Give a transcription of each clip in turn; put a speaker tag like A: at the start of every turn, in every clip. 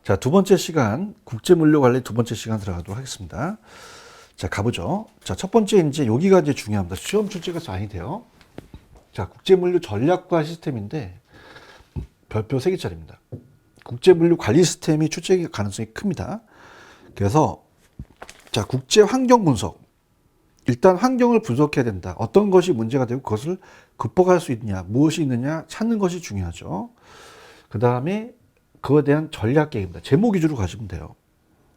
A: 자, 두 번째 시간, 국제물류관리 두 번째 시간 들어가도록 하겠습니다. 자, 가보죠. 자, 첫 번째, 이제 여기가 이제 중요합니다. 시험 출제가 많이 돼요. 자, 국제물류 전략과 시스템인데, 별표 3개짜리입니다. 국제물류 관리 시스템이 출제 가능성이 큽니다. 그래서, 자, 국제 환경 분석. 일단 환경을 분석해야 된다. 어떤 것이 문제가 되고 그것을 극복할 수 있느냐, 무엇이 있느냐 찾는 것이 중요하죠. 그 다음에 그거에 대한 전략 계획입니다. 제목 위주로 가시면 돼요.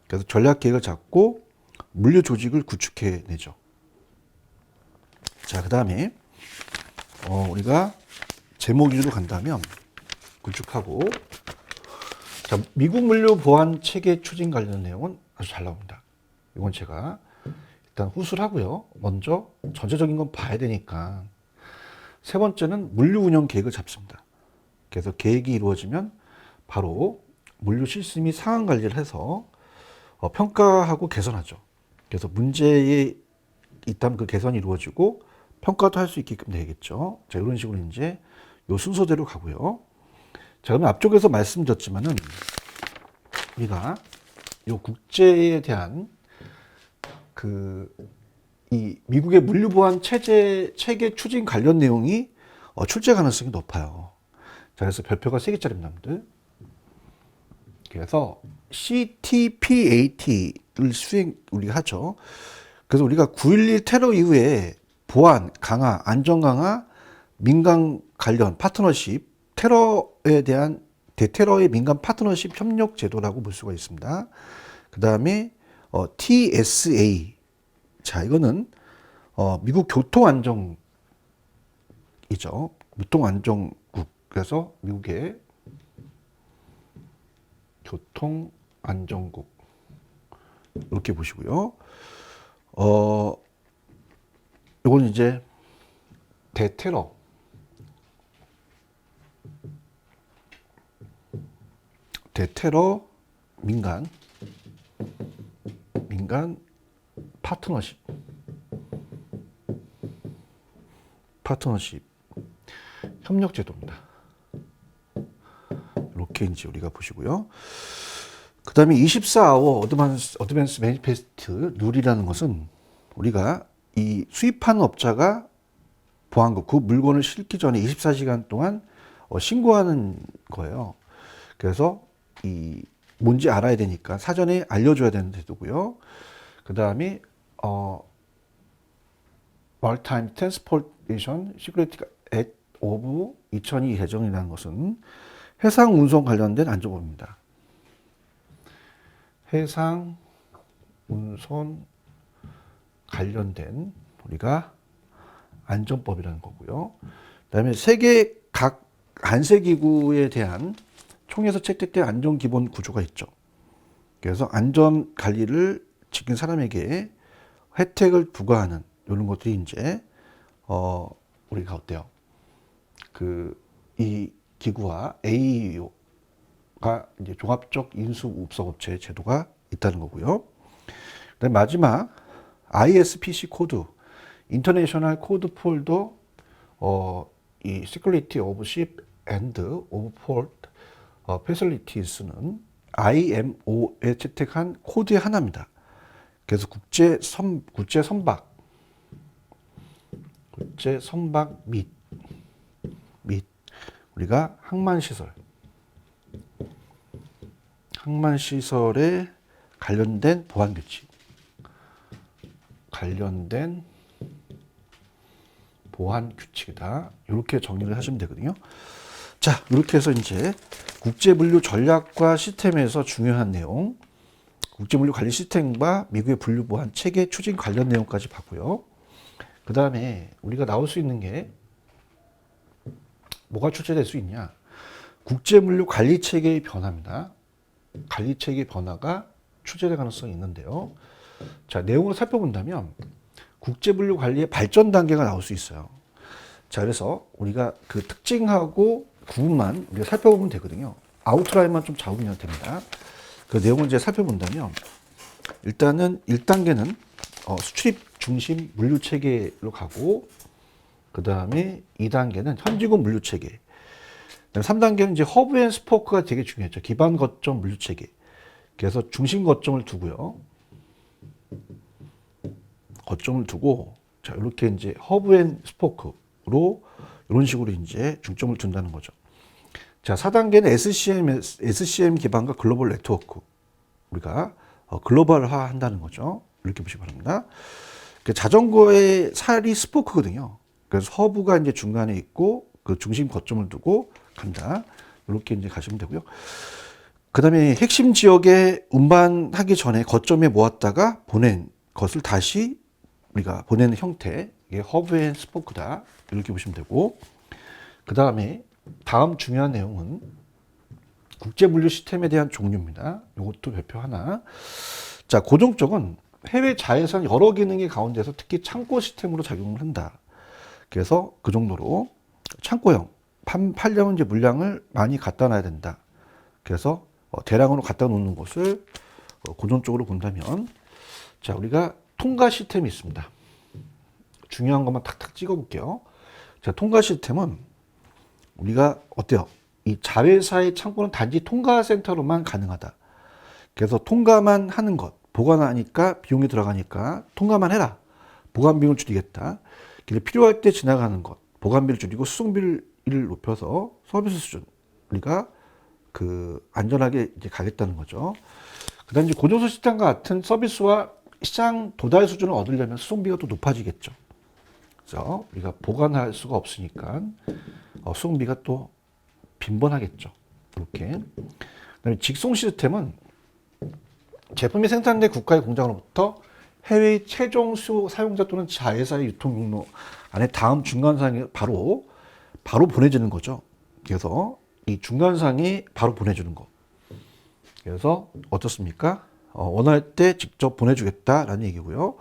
A: 그래서 전략 계획을 잡고 물류 조직을 구축해 내죠. 자, 그 다음에 우리가 제목 위주로 간다면 구축하고, 자, 미국 물류 보안 체계 추진 관련 내용은 아주 잘 나옵니다. 이건 제가 일단 후수를 하고요. 먼저 전체적인 건 봐야 되니까. 세 번째는 물류 운영 계획을 잡습니다. 그래서 계획이 이루어지면 바로 물류 시스템이 상황 관리를 해서 평가하고 개선하죠. 그래서 문제에 있다면 그 개선이 이루어지고 평가도 할 수 있게끔 되겠죠. 자, 이런 식으로 이제 요 순서대로 가고요. 자, 그러면 앞쪽에서 말씀드렸지만은 우리가 요 국제에 대한 이 미국의 물류 보안 체계 추진 관련 내용이 출제 가능성이 높아요. 자, 그래서 별표가 3개짜리입니다. 그래서 CTPAT를 우리가 하죠. 그래서 우리가 9.11 테러 이후에 보안 강화, 안전 강화, 민간 관련 파트너십, 테러에 대한 대테러의 민간 파트너십 협력 제도라고 볼 수가 있습니다. 그 다음에 TSA. 자, 이거는 미국 교통안전이죠. 교통안전국. 그래서 미국의 교통안전국 이렇게 보시고요. 이건 이제 대테러 민간 파트너십 협력 제도입니다. 이렇게 이제 우리가 보시고요. 그 다음에 24아워 어드밴스 매니페스트 룰이라는 것은 우리가 이 수입하는 업자가 보안국, 그 물건을 싣기 전에 24시간 동안 신고하는 거예요. 그래서 이 뭔지 알아야 되니까 사전에 알려줘야 되는 제도고요. 그 다음에 Maritime Transportation Security Act of 2002 개정이라는 것은 해상 운송 관련된 안전법입니다. 해상 운송 관련된 우리가 안전법이라는 거고요. 그다음에 세계 각 안세기구에 대한 총회에서 채택된 안전 기본 구조가 있죠. 그래서 안전 관리를 지킨 사람에게 혜택을 부과하는 이런 것들이 이제 우리가 어때요? 이 기구와 AEO가 이제 종합적 인수 운송업체 제도가 있다는 거고요. 그다음에 마지막 ISPC 코드, 인터내셔널 코드 폴더 이 Security of Ship and of Port Facilities는 IMO에 채택한 코드의 하나입니다. 그래서 국제 선박 및 우리가 항만시설에 관련된 보안 규칙, 이다. 이렇게 정리를 하시면 되거든요. 자, 이렇게 해서 이제 국제물류 전략과 시스템에서 중요한 내용, 국제물류 관리 시스템과 미국의 물류 보안 체계 추진 관련 내용까지 봤고요. 그 다음에 우리가 나올 수 있는 게 뭐가 출제될 수 있냐? 국제물류 관리 체계의 변화입니다. 관리 체계 변화가 출제될 가능성이 있는데요. 자, 내용을 살펴본다면 국제물류 관리의 발전 단계가 나올 수 있어요. 자, 그래서 우리가 그 특징하고 구분만 우리가 살펴보면 되거든요. 아웃라인만 좀 잡으면 됩니다. 그 내용을 이제 살펴본다면 일단은 1단계는 수출입 중심 물류 체계로 가고, 그 다음에 2단계는 현지국 물류 체계, 3단계는 이제 허브 앤 스포크가 되게 중요했죠. 기반 거점 물류 체계. 그래서 중심 거점을 두고요. 거점을 두고 자, 이렇게 이제 허브 앤 스포크로 이런 식으로 이제 중점을 둔다는 거죠. 자, 4단계는 SCM 기반과 글로벌 네트워크. 우리가 글로벌화 한다는 거죠. 이렇게 보시기 바랍니다. 자전거의 살이 스포크거든요. 그래서 허브가 이제 중간에 있고 그 중심 거점을 두고 간다. 이렇게 이제 가시면 되고요. 그 다음에 핵심 지역에 운반하기 전에 거점에 모았다가 보낸 것을 다시 우리가 보내는 형태. 이게 허브 앤 스포크다. 이렇게 보시면 되고. 그 다음에 다음 중요한 내용은 국제 물류 시스템에 대한 종류입니다. 이것도 별표 하나. 자, 고정 쪽은 해외 자회사 여러 기능의 가운데서 특히 창고 시스템으로 작용을 한다. 그래서 그 정도로 창고형 팔려면 이제 물량을 많이 갖다 놔야 된다. 그래서 대량으로 갖다 놓는 곳을 고정 쪽으로 본다면, 자, 우리가 통가 시스템이 있습니다. 중요한 것만 탁탁 찍어 볼게요. 자, 통가 시스템은 우리가 어때요? 이 자회사의 창고는 단지 통가 센터로만 가능하다. 그래서 통가만 하는 것, 보관하니까 비용이 들어가니까 통가만 해라. 보관 비용을 줄이겠다. 필요할 때 지나가는 것, 보관비를 줄이고 수송비를 높여서 서비스 수준 우리가 그 안전하게 이제 가겠다는 거죠. 그다음 이제 고정소 시스템과 같은 서비스와 시장 도달 수준을 얻으려면 수송비가 또 높아지겠죠. 그래서 우리가 보관할 수가 없으니까 수송비가 또 빈번하겠죠. 이렇게. 그다음에 직송 시스템은 제품이 생산된 국가의 공장으로부터 해외의 최종 사용자 또는 자회사의 유통 경로 안에 다음 중간상이 바로 보내지는 거죠. 그래서 이 중간상이 바로 보내주는 거. 그래서 어떻습니까? 원할 때 직접 보내주겠다라는 얘기고요.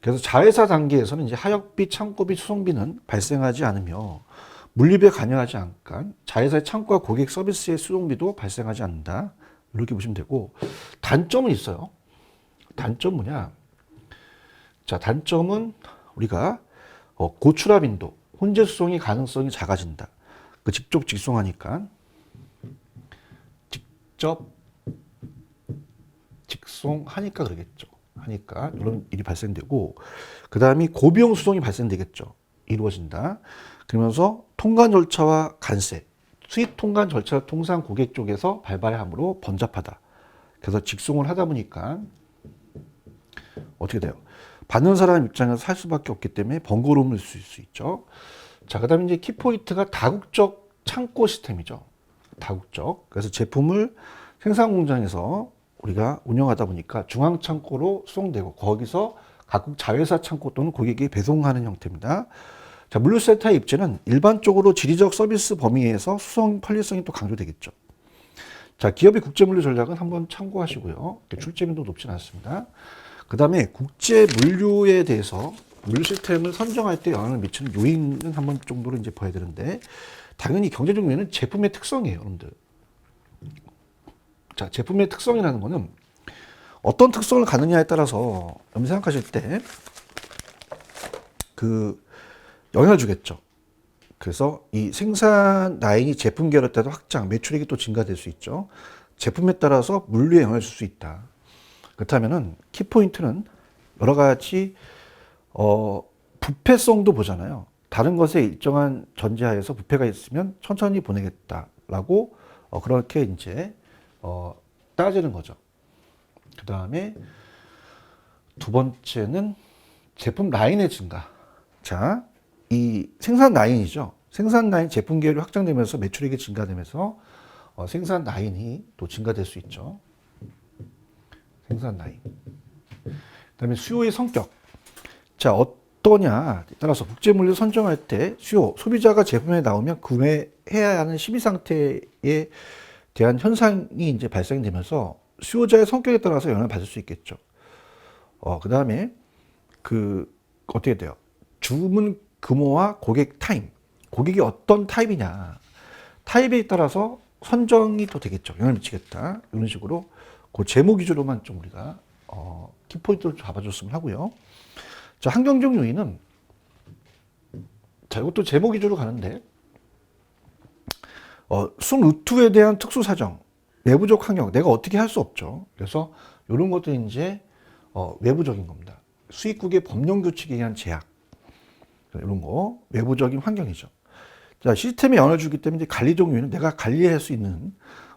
A: 그래서 자회사 단계에서는 이제 하역비, 창고비, 수송비는 발생하지 않으며 물류비에 관여하지 않으니까 자회사의 창고와 고객 서비스의 수송비도 발생하지 않는다. 이렇게 보시면 되고, 단점은 있어요. 단점 뭐냐? 자, 단점은 우리가 고출하 빈도, 혼재 수송의 가능성이 작아진다. 그 직접 직송하니까 직접 직송하니까 그러겠죠. 하니까 이런 일이 발생되고, 그 다음이 고비용 수송이 발생되겠죠. 이루어진다. 그러면서 통관 절차와 관세, 수입 통관 절차를 통상 고객 쪽에서 발발해야 하므로 번잡하다. 그래서 직송을 하다 보니까 어떻게 돼요? 받는 사람 입장에서 살 수밖에 없기 때문에 번거로움을 줄 수 있죠. 자, 그 다음에 이제 키포인트가 다국적 창고 시스템이죠. 다국적. 그래서 제품을 생산 공장에서 우리가 운영하다 보니까 중앙 창고로 수송되고 거기서 각국 자회사 창고 또는 고객에게 배송하는 형태입니다. 자, 물류센터의 입지는 일반적으로 지리적 서비스 범위에서 수송 편리성이 또 강조되겠죠. 자, 기업의 국제 물류 전략은 한번 참고하시고요. 출제빈도 높지는 않습니다. 그 다음에 국제 물류에 대해서 물류 시스템을 선정할 때 영향을 미치는 요인은 한번 정도로 이제 봐야 되는데, 당연히 경제적 요인은 제품의 특성이에요, 여러분들. 자, 제품의 특성이라는 거는 어떤 특성을 갖느냐에 따라서 여러분 생각하실 때 그 영향을 주겠죠. 그래서 이 생산 라인이 제품 계열에 따라 확장, 매출액이 또 증가될 수 있죠. 제품에 따라서 물류에 영향을 줄 수 있다. 그렇다면은 키포인트는 여러 가지 부패성도 보잖아요. 다른 것에 일정한 전제하에서 부패가 있으면 천천히 보내겠다라고 그렇게 이제 따지는 거죠. 그 다음에 두 번째는 제품 라인의 증가. 자, 이 생산 라인이죠. 생산 라인 제품 계열이 확장되면서 매출액이 증가되면서 생산 라인이 또 증가될 수 있죠. 생산 라인. 그다음에 수요의 성격. 자, 어떠냐 따라서 국제 물류 선정할 때 수요, 소비자가 제품에 나오면 구매해야 하는 심의 상태에 대한 현상이 이제 발생되면서 수요자의 성격에 따라서 영향을 받을 수 있겠죠. 그다음에 어떻게 돼요? 주문 규모와 고객 타임. 고객이 어떤 타입이냐. 타입에 따라서 선정이 또 되겠죠. 영향을 미치겠다. 이런 식으로 그 재무 기준으로만 좀 우리가 키포인트를 잡아줬으면 하고요. 자, 환경적 요인은 자, 이것도 재무 기준으로 가는데 수송 루트에 대한 특수 사정. 내부적 환경, 내가 어떻게 할 수 없죠. 그래서 이런 것도 이제 외부적인 겁니다. 수입국의 법령 규칙에 의한 제약, 이런 거 외부적인 환경이죠. 자, 시스템에 영향을 주기 때문에 관리 종류는 내가 관리할 수 있는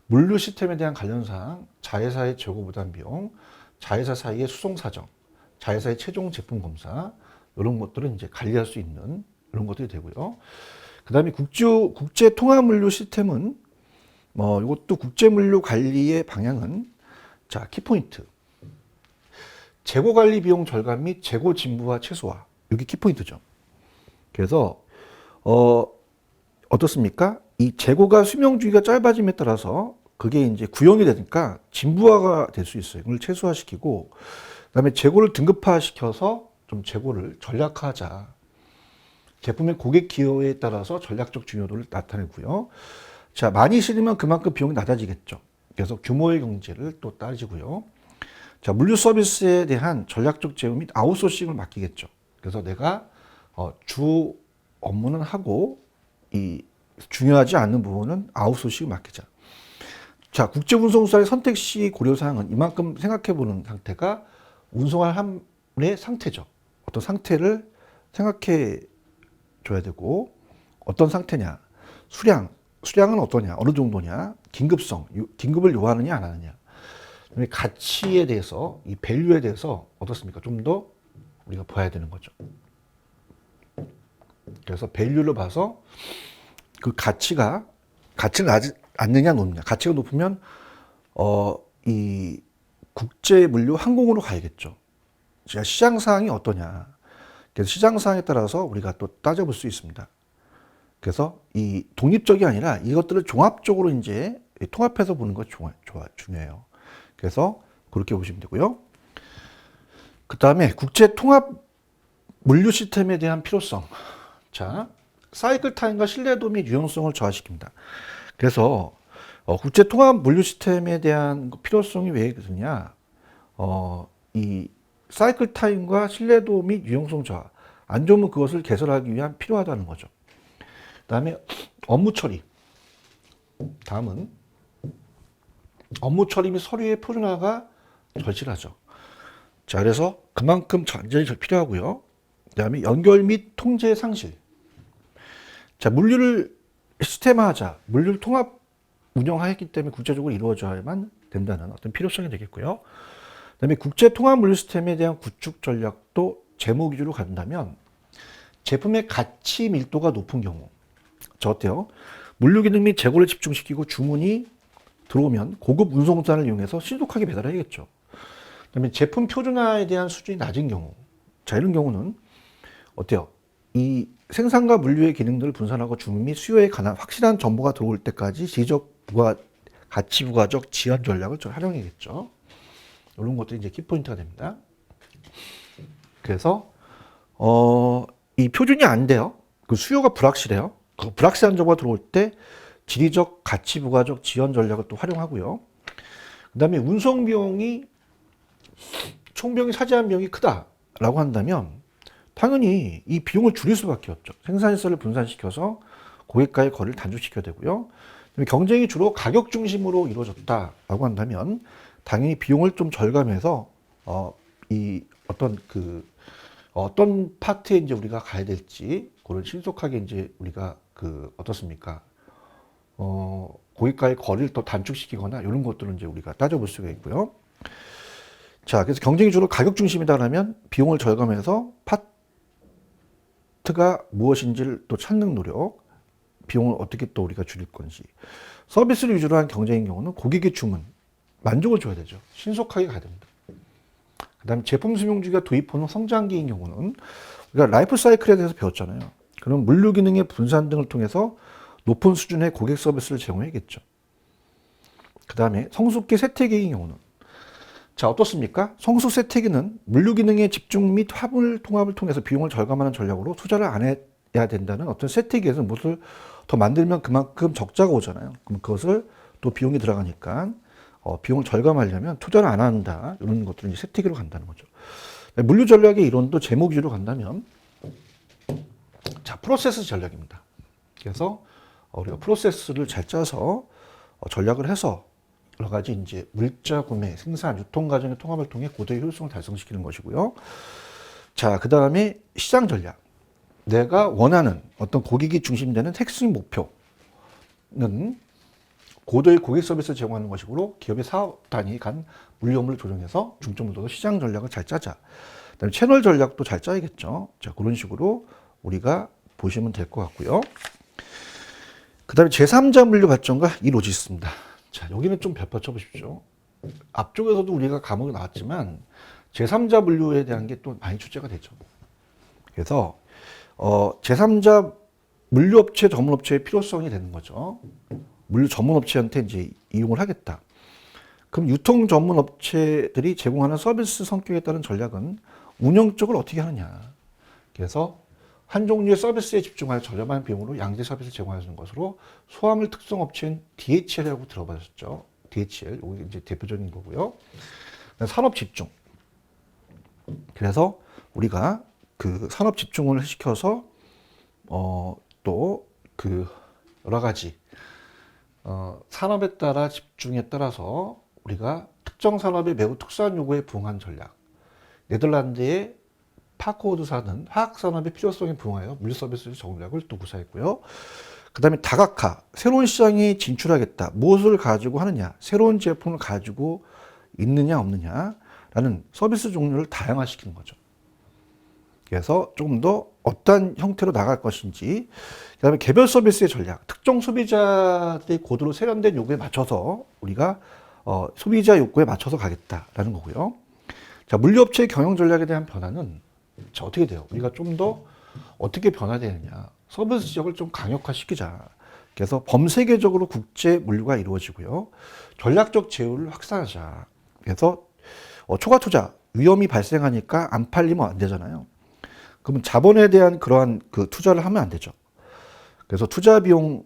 A: 물류 시스템에 대한 관련 사항, 자회사의 재고 부담 비용, 자회사 사이의 수송 사정, 자회사의 최종 제품 검사, 이런 것들은 이제 관리할 수 있는 이런 것들이 되고요. 그 다음에 국제 통합 물류 시스템은 이것도 국제 물류 관리의 방향은, 자, 키포인트. 재고 관리 비용 절감 및 재고 진부화 최소화. 이게 키포인트죠. 그래서, 어떻습니까? 이 재고가 수명 주기가 짧아짐에 따라서 그게 이제 구형이 되니까 진부화가 될 수 있어요. 이걸 최소화시키고, 그다음에 재고를 등급화시켜서 좀 재고를 전략화하자. 제품의 고객 기여에 따라서 전략적 중요도를 나타내고요. 자, 많이 실리면 그만큼 비용이 낮아지겠죠. 그래서 규모의 경제를 또 따지고요. 자, 물류 서비스에 대한 전략적 제휴 및 아웃소싱을 맡기겠죠. 그래서 내가 주 업무는 하고 이 중요하지 않은 부분은 아웃소싱을 맡기자. 자, 국제 운송사의 선택 시 고려 사항은 이만큼 생각해 보는 상태가 운송할 함의 상태죠. 어떤 상태를 생각해 줘야 되고, 어떤 상태냐, 수량은 어떠냐, 어느 정도냐, 긴급성, 긴급을 요하느냐 안 하느냐, 가치에 대해서, 이 밸류에 대해서 어떻습니까? 좀 더 우리가 봐야 되는 거죠. 그래서 밸류를 봐서 그 가치는 낮느냐 높느냐. 가치가 높으면 이 국제 물류 항공으로 가야겠죠. 시장 사항이 어떠냐. 그래서 시장 사항에 따라서 우리가 또 따져볼 수 있습니다. 그래서 이 독립적이 아니라 이것들을 종합적으로 이제 통합해서 보는 것이 중요해요. 그래서 그렇게 보시면 되고요. 그 다음에 국제 통합 물류 시스템에 대한 필요성. 자, 사이클 타임과 신뢰도 및 유용성을 저하시킵니다. 그래서 국제 통합 물류 시스템에 대한 필요성이 왜 그러냐? 이 사이클 타임과 신뢰도 및 유용성 저하. 안 좋으면 그것을 개선하기 위한 필요하다는 거죠. 그다음에 업무 처리. 다음은 업무 처리 및 서류의 표준화가 절실하죠. 자, 그래서 그만큼 완전히 필요하고요. 그다음에 연결 및 통제 상실. 자, 물류를 시스템화하자. 물류를 통합 운영하였기 때문에 국제적으로 이루어져야만 된다는 어떤 필요성이 되겠고요. 그다음에 국제 통합 물류 시스템에 대한 구축 전략도 재무 기준으로 간다면 제품의 가치 밀도가 높은 경우, 저 어때요? 물류 기능 및 재고를 집중시키고 주문이 들어오면 고급 운송선을 이용해서 신속하게 배달해야겠죠. 그다음에 제품 표준화에 대한 수준이 낮은 경우, 자, 이런 경우는 어때요? 이 생산과 물류의 기능들을 분산하고 주문 및 수요에 관한 확실한 정보가 들어올 때까지 가치 부가적 지원 전략을 좀 활용해야겠죠. 이런 것도 이제 키포인트가 됩니다. 그래서 이 표준이 안 돼요. 그 수요가 불확실해요. 그 불확실한 정보가 들어올 때 지리적 가치 부가적 지원 전략을 또 활용하고요. 그다음에 운송 비용이 총비용이 차지하는 비용이 크다라고 한다면 당연히 이 비용을 줄일 수밖에 없죠. 생산시설을 분산시켜서 고객과의 거리를 단축시켜야 되고요. 경쟁이 주로 가격 중심으로 이루어졌다라고 한다면 당연히 비용을 좀 절감해서 이 어떤 파트에 이제 우리가 가야 될지 그걸 신속하게 이제 우리가 어떻습니까? 고객과의 거리를 더 단축시키거나 이런 것들은 이제 우리가 따져볼 수가 있고요. 자, 그래서 경쟁이 주로 가격 중심이다라면 비용을 절감해서 파트가 무엇인지를 또 찾는 노력, 비용을 어떻게 또 우리가 줄일 건지. 서비스를 위주로 한 경쟁인 경우는 고객의 주문, 만족을 줘야 되죠. 신속하게 가야 됩니다. 그 다음에 제품 수명주기가 도입 후 성장기인 경우는 우리가 라이프 사이클에 대해서 배웠잖아요. 그럼 물류 기능의 분산 등을 통해서 높은 수준의 고객 서비스를 제공해야겠죠. 그 다음에 성숙기 세태기인 경우는, 자, 어떻습니까? 성숙 세태기는 물류 기능의 집중 및 화물 통합을 통해서 비용을 절감하는 전략으로 투자를 안 해야 된다는 어떤 세태기에서 무엇을 더 만들면 그만큼 적자가 오잖아요. 그럼 그것을 또 비용이 들어가니까 비용을 절감하려면 투자를 안 한다. 이런 것들은 이제 세태기로 간다는 거죠. 물류 전략의 이론도 제목 위주로 간다면, 자, 프로세스 전략입니다. 그래서 우리가 프로세스를 잘 짜서 전략을 해서 여러 가지 이제 물자 구매, 생산, 유통 과정의 통합을 통해 고도의 효율성을 달성시키는 것이고요. 자, 그 다음에 시장 전략. 내가 원하는 어떤 고객이 중심되는 핵심 목표는 고도의 고객 서비스를 제공하는 것이므로 기업의 사업 단위 간 물류 업무를 조정해서 중점을 둬서 시장 전략을 잘 짜자. 그다음에 채널 전략도 잘 짜야겠죠. 자, 그런 식으로 우리가 보시면 될 것 같고요. 그다음에 제3자 물류 발전과 이 로지스입니다. 자, 여기는 좀 벼퍼쳐 보십시오. 앞쪽에서도 우리가 과목이 나왔지만 제3자 물류에 대한 게 또 많이 출제가 되죠. 그래서 제3자 물류업체 전문업체의 필요성이 되는 거죠. 물류 전문업체한테 이제 이용을 하겠다. 그럼 유통 전문업체들이 제공하는 서비스 성격에 따른 전략은 운영적으로 어떻게 하느냐. 그래서 한 종류의 서비스에 집중하여 저렴한 비용으로 양대 서비스를 제공하는 것으로 소화물 특성 업체인 DHL이라고 들어보셨죠? DHL, 여기 이제 대표적인 거고요. 산업 집중. 그래서 우리가 그 산업 집중을 시켜서 또 그 여러 가지 산업에 따라 집중에 따라서 우리가 특정 산업의 매우 특수한 요구에 부응한 전략. 네덜란드의 파코드사는 화학 산업의 필요성에 부응하여 물류 서비스 전략을 또 구사했고요. 그 다음에 다각화, 새로운 시장에 진출하겠다. 무엇을 가지고 하느냐, 새로운 제품을 가지고 있느냐 없느냐라는 서비스 종류를 다양화시키는 거죠. 그래서 조금 더 어떤 형태로 나갈 것인지, 그 다음에 개별 서비스의 전략, 특정 소비자들의 고도로 세련된 요구에 맞춰서 우리가 소비자 욕구에 맞춰서 가겠다라는 거고요. 자, 물류업체의 경영 전략에 대한 변화는 자, 어떻게 돼요? 우리가 좀 더 어떻게 변화되느냐. 서비스 지역을 좀 강력화시키자. 그래서 범세계적으로 국제 물류가 이루어지고요. 전략적 제휴를 확산하자. 그래서 초과 투자, 위험이 발생하니까 안 팔리면 안 되잖아요. 그러면 자본에 대한 그러한 그 투자를 하면 안 되죠. 그래서 투자 비용을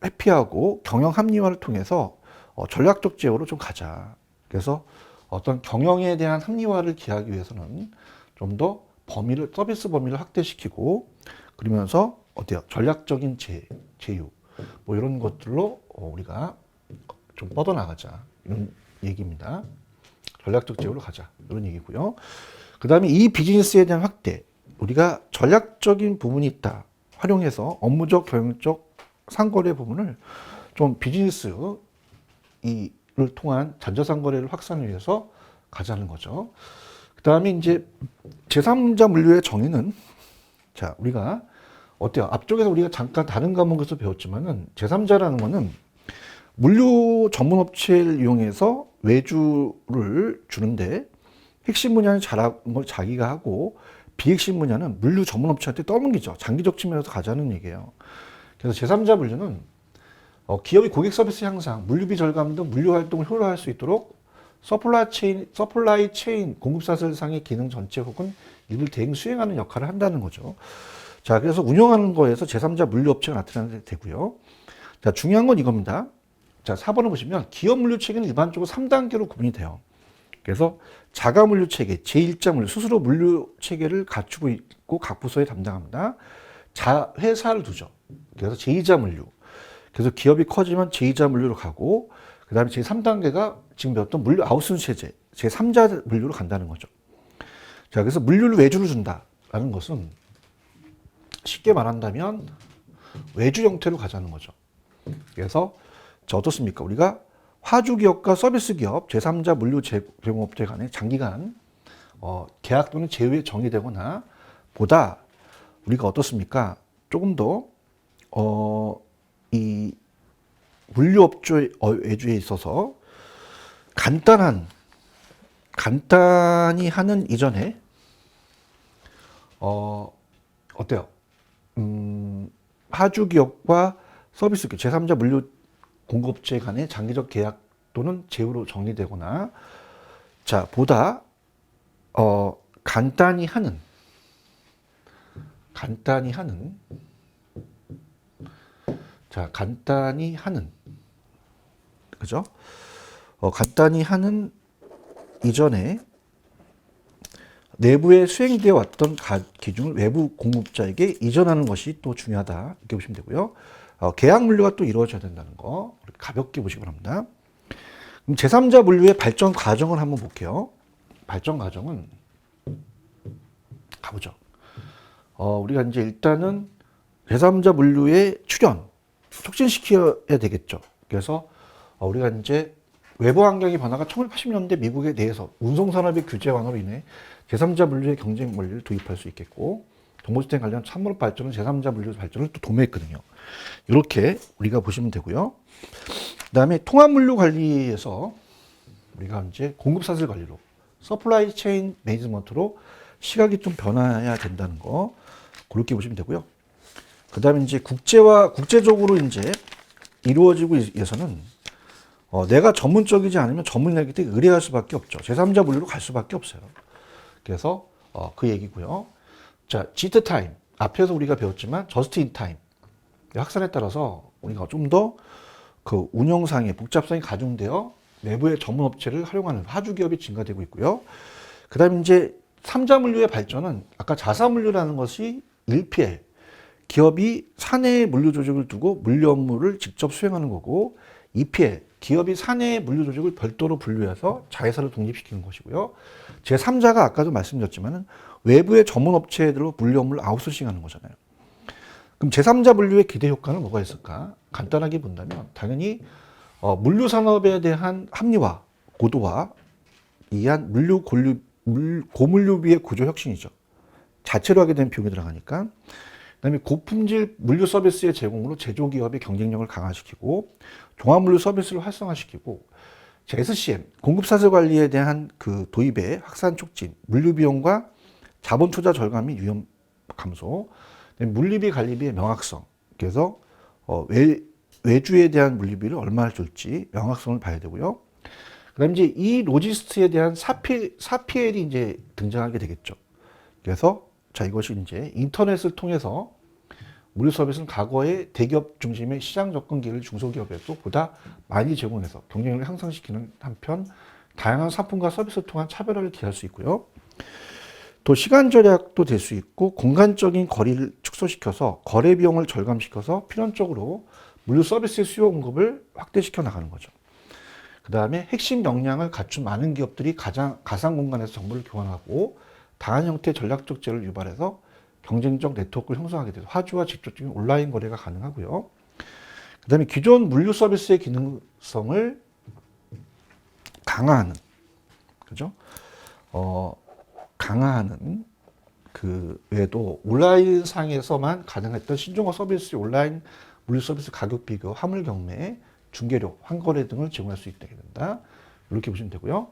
A: 회피하고 경영 합리화를 통해서 전략적 제휴로 좀 가자. 그래서 어떤 경영에 대한 합리화를 기하기 위해서는 좀 더 서비스 범위를 확대시키고, 그러면서 어때요? 전략적인 제휴, 뭐 이런 것들로 우리가 좀 뻗어나가자. 이런 얘기입니다. 전략적 제휴로 가자. 이런 얘기고요. 그 다음에 이 비즈니스에 대한 확대. 우리가 전략적인 부분이 있다. 활용해서 업무적, 경영적, 상거래 부분을 좀 비즈니스 이를 통한 전자상거래를 확산을 위해서 가자는 거죠. 그 다음에 이제 제3자 물류의 정의는, 자, 우리가 어때요? 앞쪽에서 우리가 잠깐 다른 과목에서 배웠지만은 제3자라는 거는 물류 전문업체를 이용해서 외주를 주는데 핵심 분야는 잘하는 걸 자기가 하고 비핵심 분야는 물류 전문업체한테 떠넘기죠. 장기적 측면에서 가자는 얘기예요. 그래서 제3자 물류는 기업이 고객 서비스 향상, 물류비 절감 등 물류 활동을 효율화할 수 있도록 서플라이 체인 공급사슬상의 기능 전체 혹은 일부 대행 수행하는 역할을 한다는 거죠. 자, 그래서 운영하는 거에서 제3자 물류업체가 나타나게 되고요. 자, 중요한 건 이겁니다. 자, 4번을 보시면 기업 물류 체계는 일반적으로 3단계로 구분이 돼요. 그래서 자가 물류 체계, 제1자 물류, 스스로 물류 체계를 갖추고 있고 각 부서에 담당합니다. 회사를 두죠. 그래서 제2자 물류. 그래서 기업이 커지면 제2자 물류로 가고, 그 다음에 제3단계가 지금 배웠던 물류 아웃소스 체제, 제3자 물류로 간다는 거죠. 자, 그래서 물류를 외주를 준다라는 것은 쉽게 말한다면 외주 형태로 가자는 거죠. 그래서 자, 어떻습니까? 우리가 화주 기업과 서비스 기업, 제3자 물류 제공업체 간의 장기간 계약 또는 제휴에 정의되거나 보다 우리가 어떻습니까? 조금 더 이 물류업체 외주에 있어서 간단히 하는 이전에 어때요? 화주 기업과 서비스 기업, 제3자 물류 공급업체 간의 장기적 계약 또는 제휴로 정리되거나, 자, 보다 간단히 하는 그죠? 간단히 하는 이전에 내부에 수행되어 왔던 기준을 외부 공급자에게 이전하는 것이 또 중요하다. 이렇게 보시면 되고요. 계약 물류가 또 이루어져야 된다는 거 가볍게 보시기 바랍니다. 그럼 제3자 물류의 발전 과정을 한번 볼게요. 발전 과정은 가보죠. 우리가 이제 일단은 제3자 물류의 출현, 촉진시켜야 되겠죠. 그래서 우리가 이제 외부 환경의 변화가 1980년대 미국에 대해서 운송산업의 규제 완화로 인해 제3자 물류의 경쟁 원리를 도입할 수 있겠고, 정보시스템 관련 산업 발전은 제3자 물류 발전을 또 도모했거든요. 이렇게 우리가 보시면 되고요. 그 다음에 통합 물류 관리에서 우리가 이제 공급 사슬 관리로, 서플라이 체인 매니지먼트로 시각이 좀 변화해야 된다는 거, 그렇게 보시면 되고요. 그 다음에 이제 국제적으로 이제 이루어지고 위해서는 내가 전문적이지 않으면 전문인에게 의뢰할 수밖에 없죠. 제3자 물류로 갈 수밖에 없어요. 그래서 그 얘기고요. 자, 지트 타임. 앞에서 우리가 배웠지만 저스트 인 타임. 확산에 따라서 우리가 좀 더 그 운영상의 복잡성이 가중되어 내부의 전문 업체를 활용하는 하주 기업이 증가되고 있고요. 그다음에 이제 3자 물류의 발전은 아까 자사 물류라는 것이 1PL. 기업이 사내에 물류 조직을 두고 물류 업무를 직접 수행하는 거고, 2PL. 기업이 사내의 물류 조직을 별도로 분류해서 자회사를 독립시키는 것이고요. 제3자가 아까도 말씀드렸지만 외부의 전문 업체들로 물류 업무를 아웃소싱하는 거잖아요. 그럼 제3자 물류의 기대 효과는 뭐가 있을까? 간단하게 본다면 당연히 물류 산업에 대한 합리화, 고도화, 이한 고물류비의 구조 혁신이죠. 자체로 하게 되면 비용이 들어가니까. 그다음에 고품질 물류 서비스의 제공으로 제조기업의 경쟁력을 강화시키고, 종합물류 서비스를 활성화시키고, SCM, 공급사슬 관리에 대한 그 도입의 확산 촉진, 물류 비용과 자본 투자 절감 및 위험 감소, 물리비 관리비의 명확성. 그래서 외주에 대한 물리비를 얼마나 줄지 명확성을 봐야 되고요. 그다음 이제 이 로지스트에 대한 4PL이 이제 등장하게 되겠죠. 그래서 자, 이것이 이제 인터넷을 통해서 물류 서비스는 과거의 대기업 중심의 시장 접근기를 중소기업에도 보다 많이 제공해서 경쟁력을 향상시키는 한편, 다양한 상품과 서비스를 통한 차별화를 기할 수 있고요. 또 시간 절약도 될 수 있고, 공간적인 거리를 축소시켜서 거래 비용을 절감시켜서 필연적으로 물류 서비스의 수요 공급을 확대시켜 나가는 거죠. 그 다음에 핵심 역량을 갖춘 많은 기업들이 가상 공간에서 정보를 교환하고 다양한 형태의 전략적 제휴를 유발해서 경쟁적 네트워크를 형성하게 돼서 화주와 직접적인 온라인 거래가 가능하고요. 그 다음에 기존 물류 서비스의 기능성을 강화하는, 그죠? 강화하는 그 외에도 온라인 상에서만 가능했던 신종화 서비스, 온라인 물류 서비스 가격 비교, 화물 경매, 중개료, 환거래 등을 제공할 수 있게 된다. 이렇게 보시면 되고요.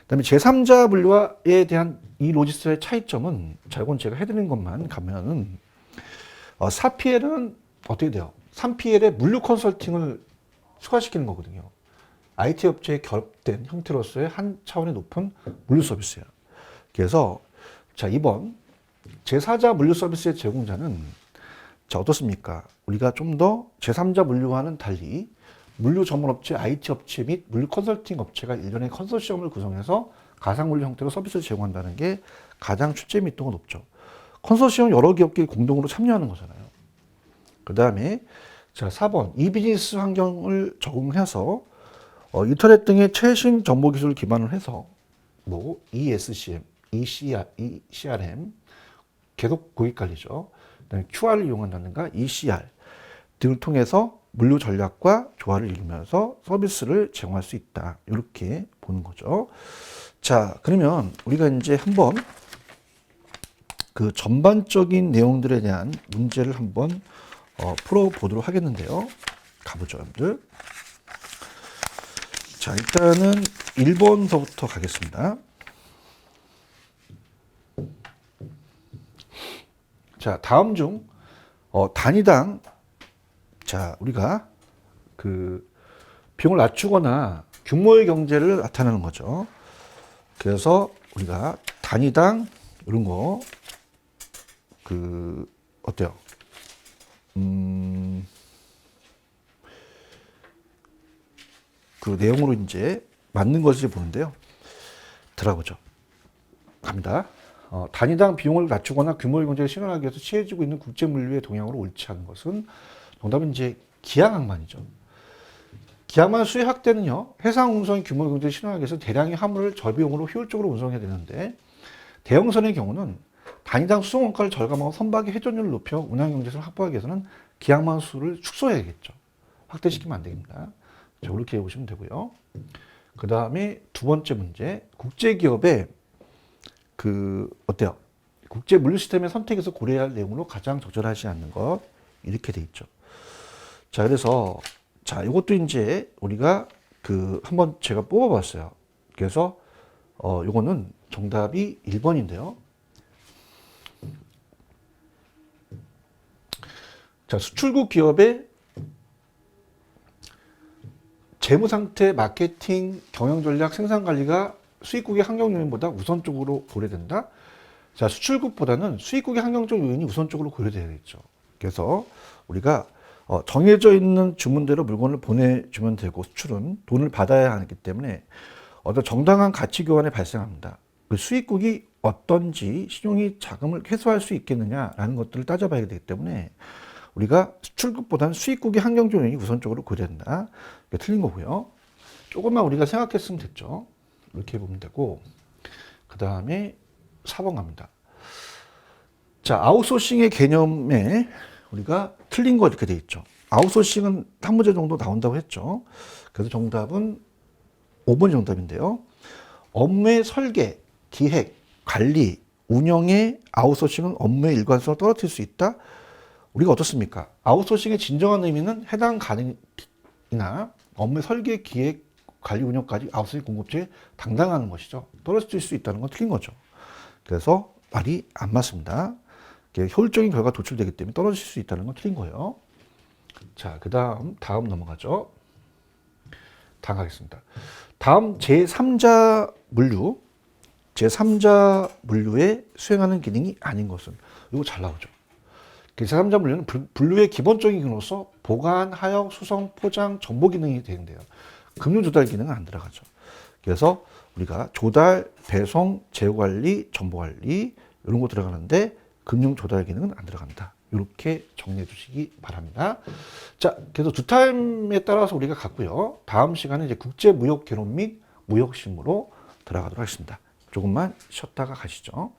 A: 그다음에 제3자 물류에 대한 이 로지스트의 차이점은, 자, 이건 제가 해드린 것만 가면은 4PL은 어떻게 돼요? 3PL의 물류 컨설팅을 추가시키는 거거든요. IT 업체에 결합된 형태로서의 한 차원의 높은 물류 서비스예요. 그래서 자, 이번 제4자 물류 서비스의 제공자는 자, 어떻습니까? 우리가 좀 더 제3자 물류와는 달리 물류 전문 업체, IT 업체 및 물류 컨설팅 업체가 일련의 컨소시엄을 구성해서 가상 물류 형태로 서비스를 제공한다는 게 가장 출제密도가 높죠. 컨소시엄 여러 기업끼리 공동으로 참여하는 거잖아요. 그 다음에 자, 4번 이 비즈니스 환경을 적응해서 인터넷 등의 최신 정보 기술을 기반으로 해서 뭐 ESCM, ECRM 계속 고객 관리죠. 그다음에 QR을 이용한다든가 ECR 등을 통해서 물류 전략과 조화를 이루면서 서비스를 제공할 수 있다. 이렇게 보는 거죠. 자, 그러면 우리가 이제 한번 그 전반적인 내용들에 대한 문제를 한번 풀어보도록 하겠는데요. 가보죠, 여러분들. 자, 일단은 1번서부터 가겠습니다. 자, 다음 중 단위당 자, 우리가 그 비용을 낮추거나 규모의 경제를 나타내는 거죠. 그래서 우리가 단위당 이런 거 그 어때요? 그 내용으로 이제 맞는 것을 보는데요. 들어보죠. 갑니다. 단위당 비용을 낮추거나 규모의 경제를 실현하기 위해서 취해지고 있는 국제 물류의 동향으로 옳지 않은 것은, 정답은 이제 기하학만이죠. 기항만 수의 확대는요, 해상 운송 규모 경제를 실현하기 위해서 대량의 화물을 저비용으로 효율적으로 운송해야 되는데, 대형선의 경우는 단위당 수송 원가를 절감하고 선박의 회전율을 높여 운항 경제성을 확보하기 위해서는 기항만 수를 축소해야겠죠. 확대시키면 안 됩니다. 자, 그렇게 보시면 되고요. 그 다음에 두 번째 문제, 국제기업의 어때요? 국제 물류 시스템의 선택에서 고려해야 할 내용으로 가장 적절하지 않는 것, 이렇게 돼 있죠. 자, 그래서 자, 이것도 이제 우리가 한번 제가 뽑아봤어요. 그래서 요거는 정답이 1번인데요. 자, 수출국 기업의 재무 상태, 마케팅, 경영 전략, 생산 관리가 수입국의 환경 요인보다 우선적으로 고려된다. 자, 수출국보다는 수입국의 환경적 요인이 우선적으로 고려되어야겠죠. 그래서 우리가 정해져 있는 주문대로 물건을 보내주면 되고, 수출은 돈을 받아야 하기 때문에 어떤 정당한 가치 교환이 발생합니다. 그 수입국이 어떤지, 신용이 자금을 회수할 수 있겠느냐라는 것들을 따져봐야 되기 때문에 우리가 수출국보다는 수입국의 환경적 요인이 우선적으로 고려된다. 이게 틀린 거고요. 조금만 우리가 생각했으면 됐죠. 이렇게 보면 되고, 그 다음에 4번 갑니다. 자, 아웃소싱의 개념에 우리가 틀린 거 이렇게 돼 있죠. 아웃소싱은 한 문제 정도 나온다고 했죠. 그래서 정답은 5번 정답인데요. 업무의 설계, 기획, 관리, 운영의 아웃소싱은 업무의 일관성을 떨어뜨릴 수 있다. 우리가 어떻습니까? 아웃소싱의 진정한 의미는 해당 가능이나 업무의 설계, 기획, 관리, 운영까지 아웃소싱 공급체에 당당하는 것이죠. 떨어질 수 있다는 건 틀린 거죠. 그래서 말이 안 맞습니다. 효율적인 결과가 도출되기 때문에 떨어질 수 있다는 건 틀린 거예요. 자, 다음 넘어가죠. 다음 가겠습니다. 다음 제3자 물류에 수행하는 기능이 아닌 것은, 이거 잘 나오죠. 제3자 물류는 분류의 기본적인 기능으로서 보관, 하역, 수송, 포장, 정보 기능이 되는데요. 금융 조달 기능은 안 들어가죠. 그래서 우리가 조달, 배송, 재고 관리, 정보 관리 이런 거 들어가는데 금융 조달 기능은 안 들어간다. 이렇게 정리해 주시기 바랍니다. 자, 그래서 두 타임에 따라서 우리가 갔고요. 다음 시간에 이제 국제 무역 개론 및 무역 실무로 들어가도록 하겠습니다. 조금만 쉬었다가 가시죠.